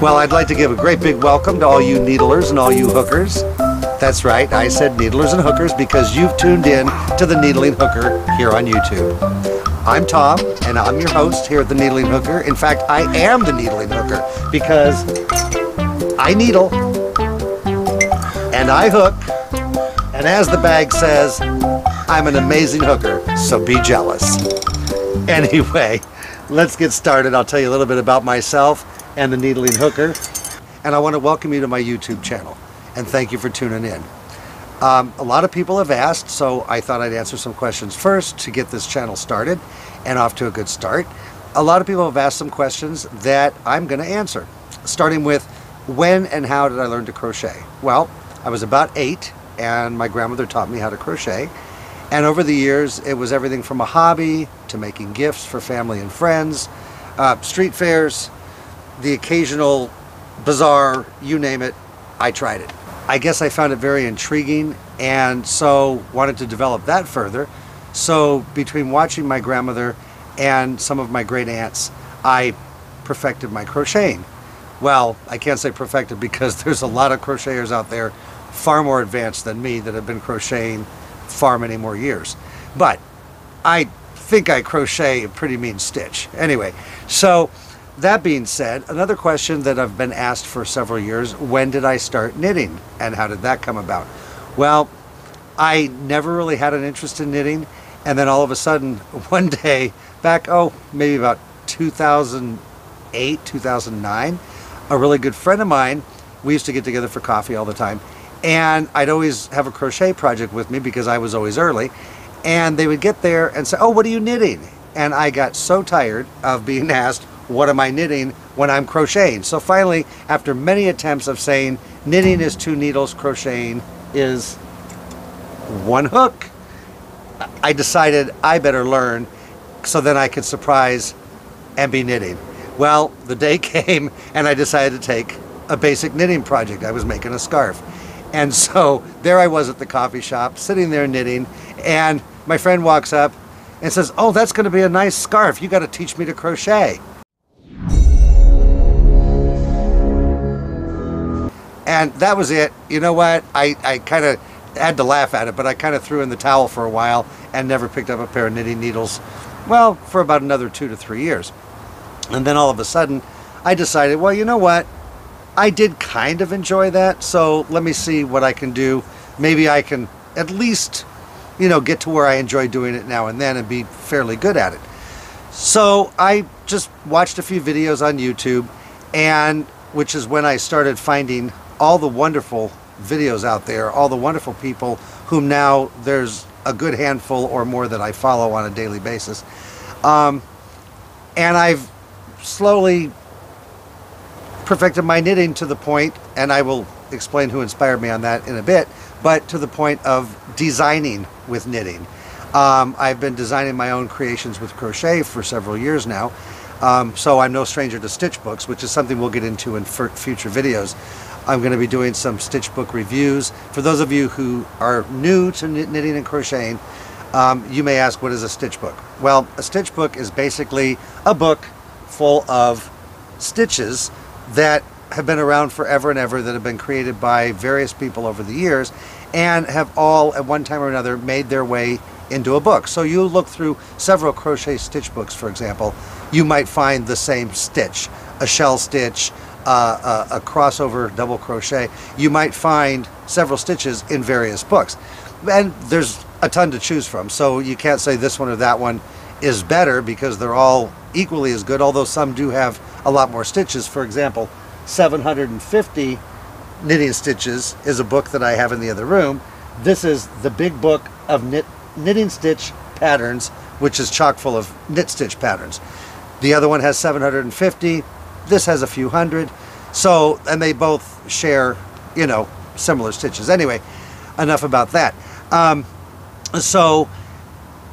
Well, I'd like to give a great big welcome to all you needlers and all you hookers. That's right, I said needlers and hookers because you've tuned in to the Needling Hooker here on YouTube. I'm Tom, and I'm your host here at the Needling Hooker. In fact, I am the Needling Hooker because I needle and I hook, and as the bag says, I'm an amazing hooker, so be jealous. Anyway, let's get started. I'll tell you a little bit about myself and the Needling Hooker, and I want to welcome you to my YouTube channel, and thank you for tuning in. A lot of people have asked, so I thought I'd answer some questions first to get this channel started and off to a good start. A lot of people have asked some questions that I'm going to answer, starting with when and how did I learn to crochet? Well, I was about 8 and my grandmother taught me how to crochet, and over the years it was everything from a hobby to making gifts for family and friends, street fairs, the occasional bazaar, you name it, I tried it. I guess I found it very intriguing and so wanted to develop that further. So between watching my grandmother and some of my great aunts, I perfected my crocheting. Well, I can't say perfected because there's a lot of crocheters out there far more advanced than me that have been crocheting far many more years. But I think I crochet a pretty mean stitch. Anyway, so that being said, another question that I've been asked for several years, when did I start knitting and how did that come about? Well, I never really had an interest in knitting, and then all of a sudden one day back, maybe about 2008, 2009, a really good friend of mine, we used to get together for coffee all the time, and I'd always have a crochet project with me because I was always early, and they would get there and say, "Oh, what are you knitting?" And I got so tired of being asked, what am I knitting when I'm crocheting? So finally, after many attempts of saying knitting is 2 needles, crocheting is 1 hook, I decided I better learn so then I could surprise and be knitting. Well, the day came and I decided to take a basic knitting project. I was making a scarf. And so there I was at the coffee shop, sitting there knitting, and my friend walks up and says, "Oh, that's going to be a nice scarf. You got to teach me to crochet." And that was it. You know what? I kind of had to laugh at it, but I kind of threw in the towel for a while and never picked up a pair of knitting needles, well, for about another 2 to 3 years. And then all of a sudden, I decided, well, you know what? I did kind of enjoy that, so let me see what I can do. Maybe I can at least, get to where I enjoy doing it now and then and be fairly good at it. So I just watched a few videos on YouTube, and which is when I started finding all the wonderful videos out there, all the wonderful people whom now there's a good handful or more that I follow on a daily basis. And I've slowly perfected my knitting to the point, and I will explain who inspired me on that in a bit, but to the point of designing with knitting. I've been designing my own creations with crochet for several years now. So I'm no stranger to stitch books, which is something we'll get into in future videos. I'm going to be doing some stitch book reviews. For those of you who are new to knitting and crocheting, you may ask, what is a stitch book? Well, a stitch book is basically a book full of stitches that have been around forever and ever, that have been created by various people over the years and have all at one time or another made their way into a book. So you look through several crochet stitch books, for example, you might find the same stitch, a shell stitch, a crossover double crochet. You might find several stitches in various books, and there's a ton to choose from, so you can't say this one or that one is better because they're all equally as good, although some do have a lot more stitches. For example, 750 knitting stitches is a book that I have in the other room. This is the big book of knitting stitch patterns, which is chock full of knit stitch patterns. The other one has 750. This has a few hundred. So, and they both share, similar stitches. Anyway, enough about that. So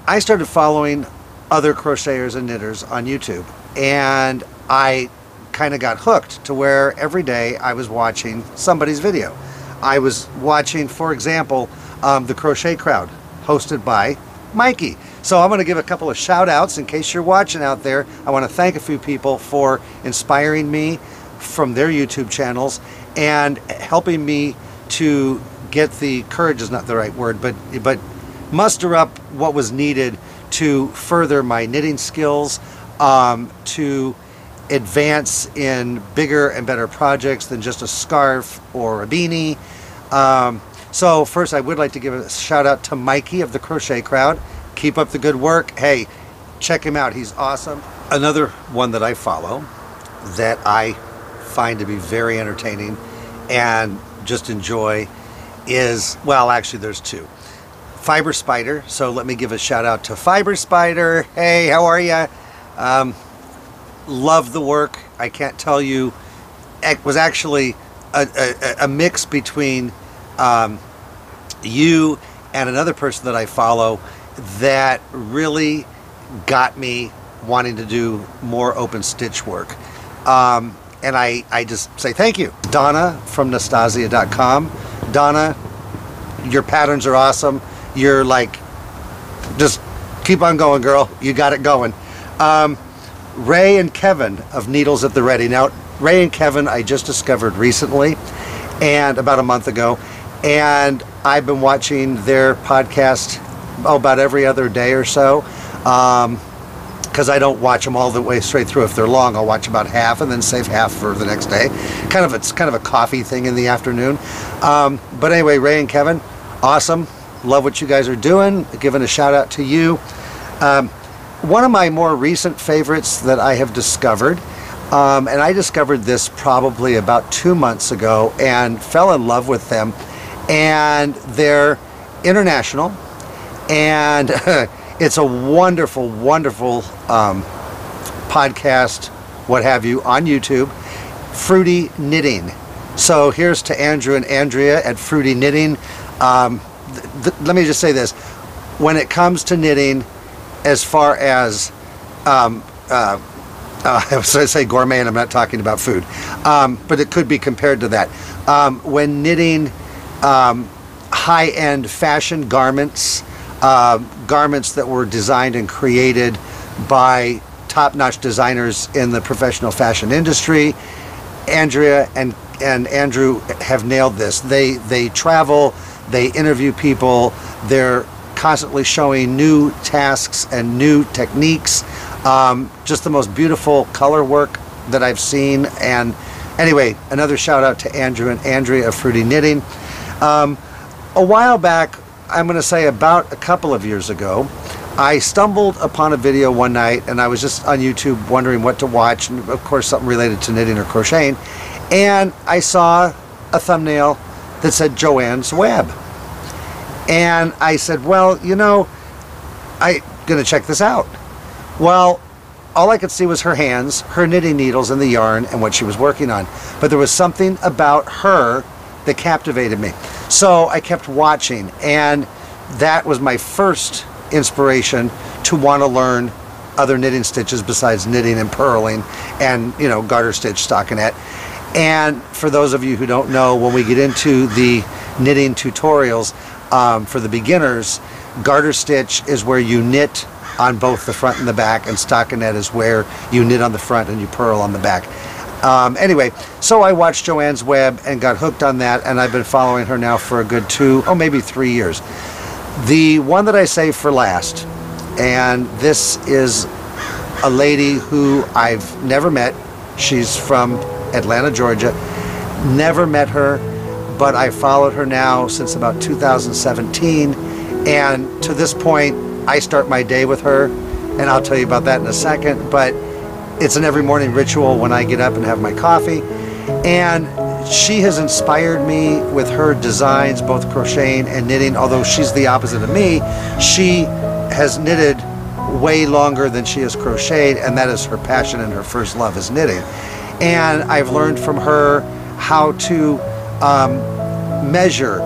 I started following other crocheters and knitters on YouTube, and I kind of got hooked to where every day I was watching somebody's video. I was watching, for example, the Crochet Crowd, hosted by Mikey. So I'm going to give a couple of shout outs in case you're watching out there. I want to thank a few people for inspiring me, from their YouTube channels and helping me to get the courage is not the right word, but muster up what was needed to further my knitting skills, to advance in bigger and better projects than just a scarf or a beanie. So first I would like to give a shout out to Mikey of the Crochet Crowd. Keep up the good work. Hey, check him out, he's awesome. Another one that I follow that I find to be very entertaining and just enjoy is, well, actually there's two. Fiber Spider. So let me give a shout out to Fiber Spider. Hey, how are you? Love the work. I can't tell you. It was actually a mix between you and another person that I follow that really got me wanting to do more open stitch work. And I just say thank you. Donna from Nastasia.com. Donna, your patterns are awesome. You're like, just keep on going, girl. You got it going. Ray and Kevin of Needles at the Ready. Now, Ray and Kevin I just discovered recently, and about a month ago, and I've been watching their podcast about every other day or so, because I don't watch them all the way straight through. If they're long, I'll watch about half and then save half for the next day. It's kind of a coffee thing in the afternoon. But anyway, Ray and Kevin, awesome. Love what you guys are doing. Giving a shout out to you. One of my more recent favorites that I have discovered, and I discovered this probably about 2 months ago and fell in love with them. And they're international, and it's a wonderful, wonderful podcast, what have you, on YouTube. Fruity Knitting. So here's to Andrew and Andrea at Fruity Knitting. Let me just say this. When it comes to knitting, as far as, I was going to say gourmet, and I'm not talking about food, but it could be compared to that. When knitting high-end fashion garments, garments that were designed and created by top-notch designers in the professional fashion industry, Andrea and Andrew have nailed this. They travel, they interview people, they're constantly showing new tasks and new techniques. Just the most beautiful color work that I've seen. And anyway, another shout out to Andrew and Andrea of Fruity Knitting. A while back, I'm going to say about a couple of years ago, I stumbled upon a video one night, and I was just on YouTube wondering what to watch, and of course something related to knitting or crocheting, and I saw a thumbnail that said Joanne's Web. And I said, well, you know, I'm going to check this out. Well, all I could see was her hands, her knitting needles and the yarn and what she was working on. But there was something about her that captivated me. So I kept watching, and that was my first inspiration to want to learn other knitting stitches besides knitting and purling and, you know, garter stitch, stockinette. And for those of you who don't know, when we get into the knitting tutorials for the beginners, garter stitch is where you knit on both the front and the back, and stockinette is where you knit on the front and you purl on the back. Anyway, so I watched Joanne's Web and got hooked on that, and I've been following her now for a good 2, oh maybe 3 years. The one that I saved for last, and this is a lady who I've never met. She's from Atlanta, Georgia. Never met her, but I followed her now since about 2017, and to this point I start my day with her, and I'll tell you about that in a second, but it's an every morning ritual when I get up and have my coffee. And she has inspired me with her designs, both crocheting and knitting. Although she's the opposite of me, she has knitted way longer than she has crocheted, and that is her passion and her first love is knitting. And I've learned from her how to measure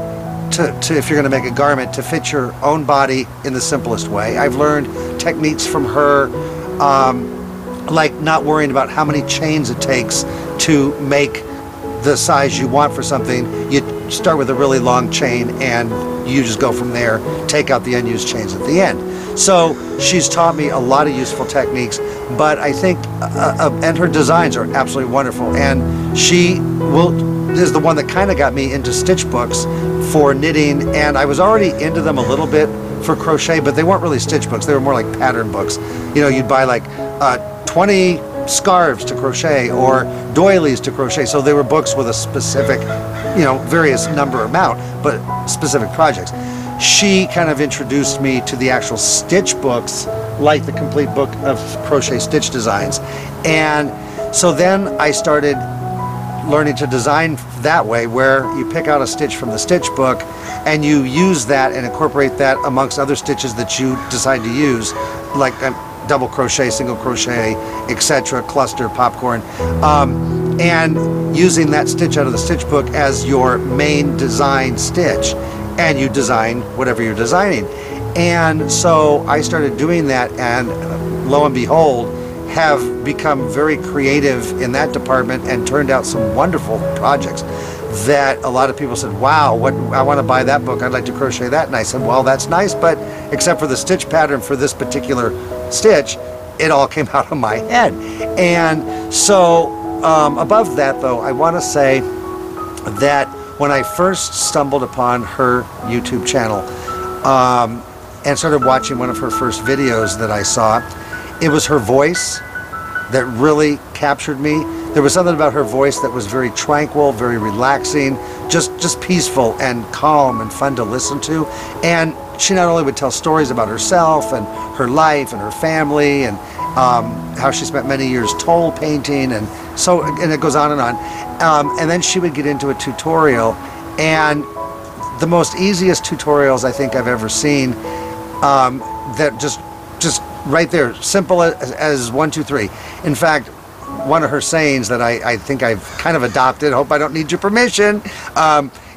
to if you're going to make a garment to fit your own body in the simplest way. I've learned techniques from her, like not worrying about how many chains it takes to make the size you want for something. You start with a really long chain and you just go from there, take out the unused chains at the end. So she's taught me a lot of useful techniques, but I think, and her designs are absolutely wonderful. And she is the one that kind of got me into stitch books for knitting, and I was already into them a little bit for crochet, but they weren't really stitch books. They were more like pattern books. You know, you'd buy like 20 scarves to crochet or doilies to crochet. So they were books with a specific, you know, various number amount, but specific projects. She kind of introduced me to the actual stitch books, like the complete book of crochet stitch designs. And so then I started learning to design that way, where you pick out a stitch from the stitch book and you use that and incorporate that amongst other stitches that you decide to use, like double crochet, single crochet, etc., cluster, popcorn, and using that stitch out of the stitch book as your main design stitch, and you design whatever you're designing. And so I started doing that, and lo and behold, have become very creative in that department and turned out some wonderful projects that a lot of people said, wow, I want to buy that book, I'd like to crochet that. And I said, well, that's nice, but except for the stitch pattern for this particular stitch, it all came out of my head. And so above that though, I want to say that when I first stumbled upon her YouTube channel and started watching one of her first videos that I saw, it was her voice that really captured me. There was something about her voice that was very tranquil, very relaxing, just peaceful and calm and fun to listen to. And she not only would tell stories about herself and her life and her family, and how she spent many years toll painting, and it goes on and on. And then she would get into a tutorial, and the most easiest tutorials I think I've ever seen, that just right there, simple as 1, 2, 3. In fact, one of her sayings that I think I've kind of adopted, hope I don't need your permission,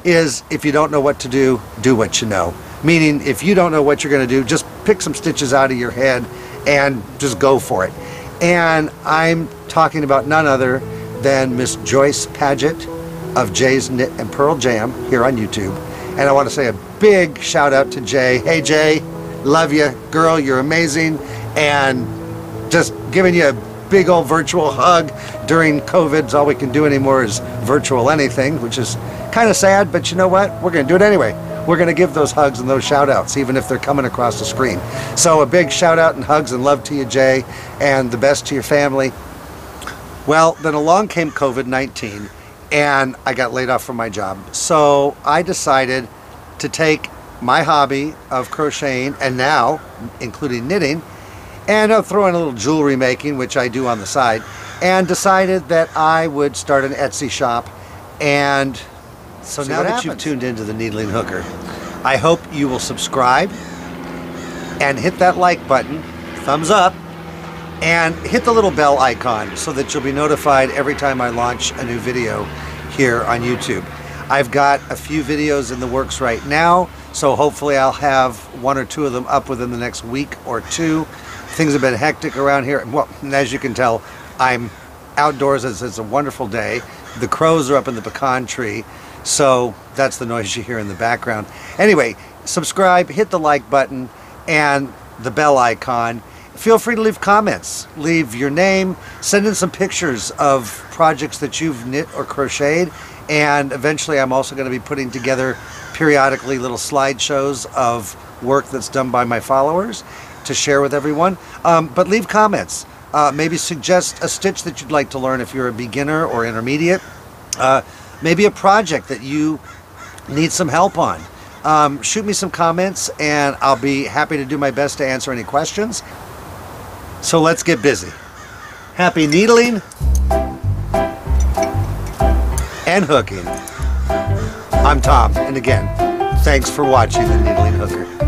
is if you don't know what to do, do what you know. Meaning, if you don't know what you're going to do, just pick some stitches out of your head and just go for it. And I'm talking about none other than Miss Joyce Paget of Jay's Knit and Pearl Jam here on YouTube. And I want to say a big shout out to Jay. Hey Jay, love you, girl, you're amazing. And just giving you a big old virtual hug during COVID. All we can do anymore is virtual anything, which is kind of sad, but you know what? We're going to do it anyway. We're going to give those hugs and those shout outs, even if they're coming across the screen. So a big shout out and hugs and love to you, Jay, and the best to your family. Well, then along came COVID-19, and I got laid off from my job. So I decided to take my hobby of crocheting, and now including knitting, and I'll throw in a little jewelry making, which I do on the side, and decided that I would start an Etsy shop. And so now that you've tuned into the Needling Hooker, I hope you will subscribe and hit that like button, thumbs up, and hit the little bell icon so that you'll be notified every time I launch a new video here on YouTube. I've got a few videos in the works right now, so hopefully I'll have 1 or 2 of them up within the next week or 2. Things have been hectic around here. Well, as you can tell, I'm outdoors. It's a wonderful day. The crows are up in the pecan tree, so that's the noise you hear in the background. Anyway, subscribe, hit the like button, and the bell icon. Feel free to leave comments. Leave your name. Send in some pictures of projects that you've knit or crocheted. And eventually I'm also going to be putting together periodically little slideshows of work that's done by my followers to share with everyone. But leave comments. Maybe suggest a stitch that you'd like to learn if you're a beginner or intermediate. Maybe a project that you need some help on. Shoot me some comments and I'll be happy to do my best to answer any questions. So let's get busy. Happy needling and hooking. I'm Tom, and again, thanks for watching the Needling Hooker.